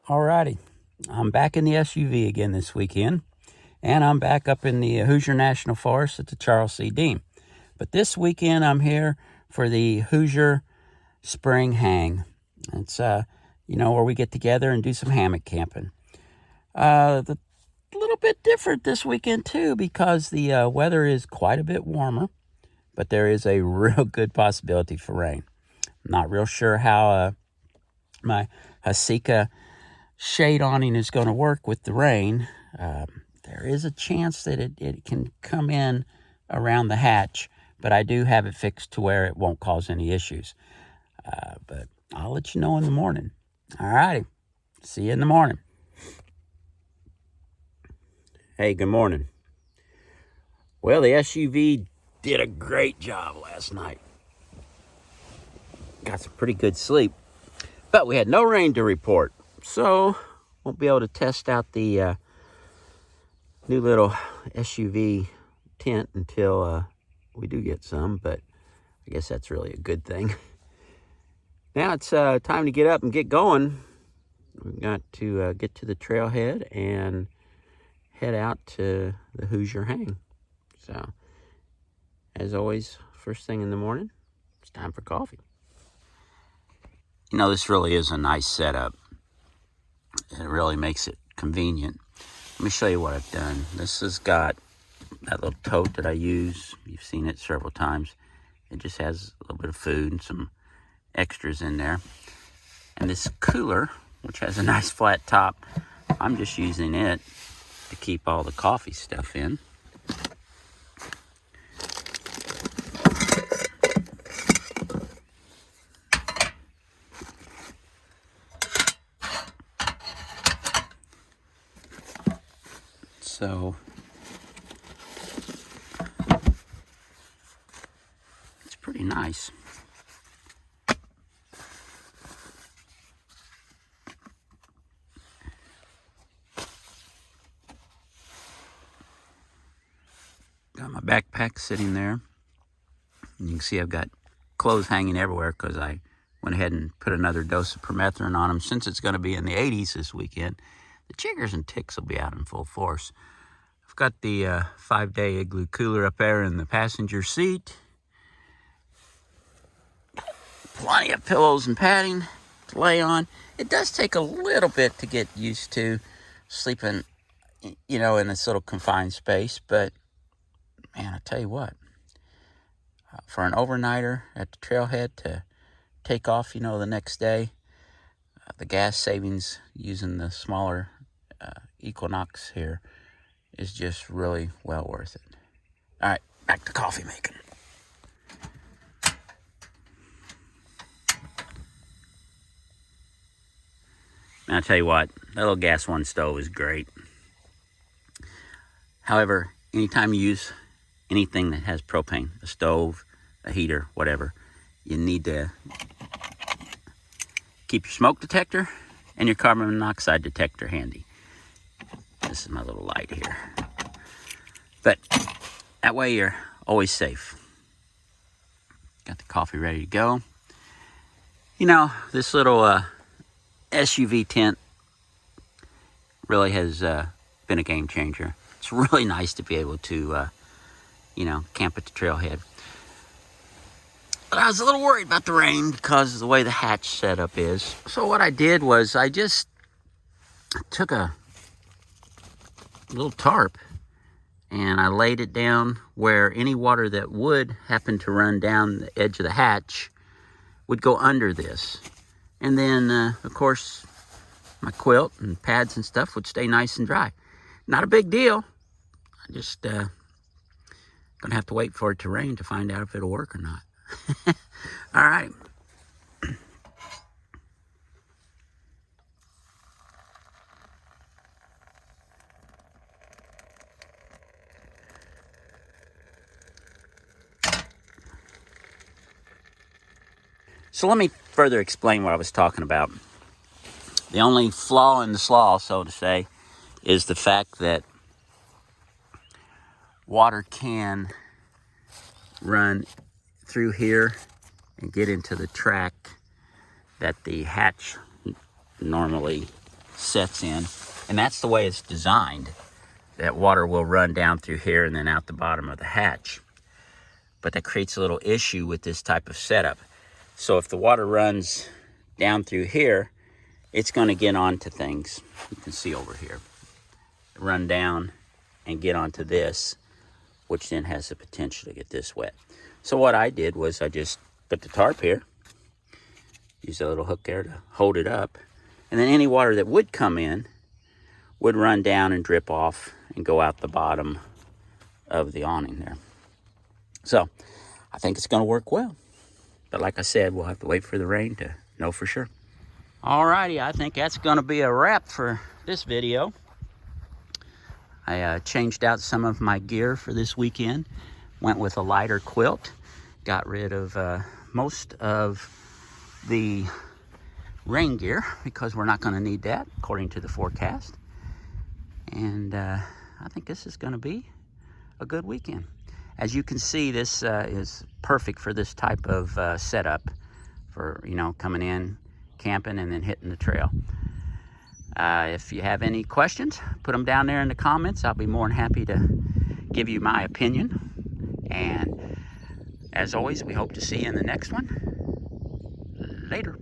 Alrighty, I'm back in the SUV again this weekend, and I'm back up in the Hoosier National Forest at the Charles C. Dean. But this weekend I'm here for the Hoosier Spring Hang. It's where we get together and do some hammock camping. The little bit different this weekend too, because the weather is quite a bit warmer, but there is a real good possibility for rain. I'm not real sure how my Hasika shade awning is going to work with the rain. There is a chance that it can come in around the hatch, but I do have it fixed to where it won't cause any issues. But I'll let you know in the morning. All righty. See you in the morning. Hey, good morning. Well, the SUV did a great job last night. Got some pretty good sleep, but we had no rain to report. So, won't be able to test out the new little SUV tent until we do get some, but I guess that's really a good thing. Now it's time to get up and get going. We've got to get to the trailhead and head out to the Hoosier Hang. So, as always, first thing in the morning, it's time for coffee. You know, this really is a nice setup. It really makes it convenient. Let me show you what I've done. This has got that little tote that I use. You've seen it several times. It just has a little bit of food and some extras in there. And this cooler, which has a nice flat top, I'm just using it to keep all the coffee stuff in. So it's pretty nice. Got my backpack sitting there. You can see I've got clothes hanging everywhere because I went ahead and put another dose of permethrin on them. Since it's going to be in the 80s this weekend, the chiggers and ticks will be out in full force. I've got the 5-day igloo cooler up there in the passenger seat. Plenty of pillows and padding to lay on. It does take a little bit to get used to sleeping, in this little confined space. But, man, I tell you what, for an overnighter at the trailhead to take off, the next day, the gas savings using the smaller Equinox here is just really well worth it. All right, back to coffee making. And I'll tell you what, that little gas one stove is great. However, anytime you use anything that has propane, a stove, a heater, whatever, you need to keep your smoke detector and your carbon monoxide detector handy. This is my little light here. But that way you're always safe. Got the coffee ready to go. This little SUV tent really has been a game changer. It's really nice to be able to, camp at the trailhead. But I was a little worried about the rain because of the way the hatch setup is. So what I did was I just took a little tarp and I laid it down where any water that would happen to run down the edge of the hatch would go under this. And then, of course, my quilt and pads and stuff would stay nice and dry. Not a big deal. I just gonna have to wait for it to rain to find out if it'll work or not. All right. So let me further explain what I was talking about. The only flaw in the slaw, so to say, is the fact that water can run through here and get into the track that the hatch normally sets in. And that's the way it's designed. That water will run down through here and then out the bottom of the hatch. But that creates a little issue with this type of setup. So if the water runs down through here, it's going to get onto things. You can see over here. Run down and get onto this, which then has the potential to get this wet. So what I did was I just put the tarp here, use a little hook there to hold it up, and then any water that would come in would run down and drip off and go out the bottom of the awning there. So I think it's going to work well. But like I said, we'll have to wait for the rain to know for sure. Alrighty, I think that's going to be a wrap for this video. I changed out some of my gear for this weekend. Went with a lighter quilt. Got rid of most of the rain gear because we're not going to need that according to the forecast. And I think this is going to be a good weekend. As you can see, this is perfect for this type of setup for, you know, coming in, camping, and then hitting the trail. If you have any questions, put them down there in the comments. I'll be more than happy to give you my opinion. And as always, we hope to see you in the next one. Later.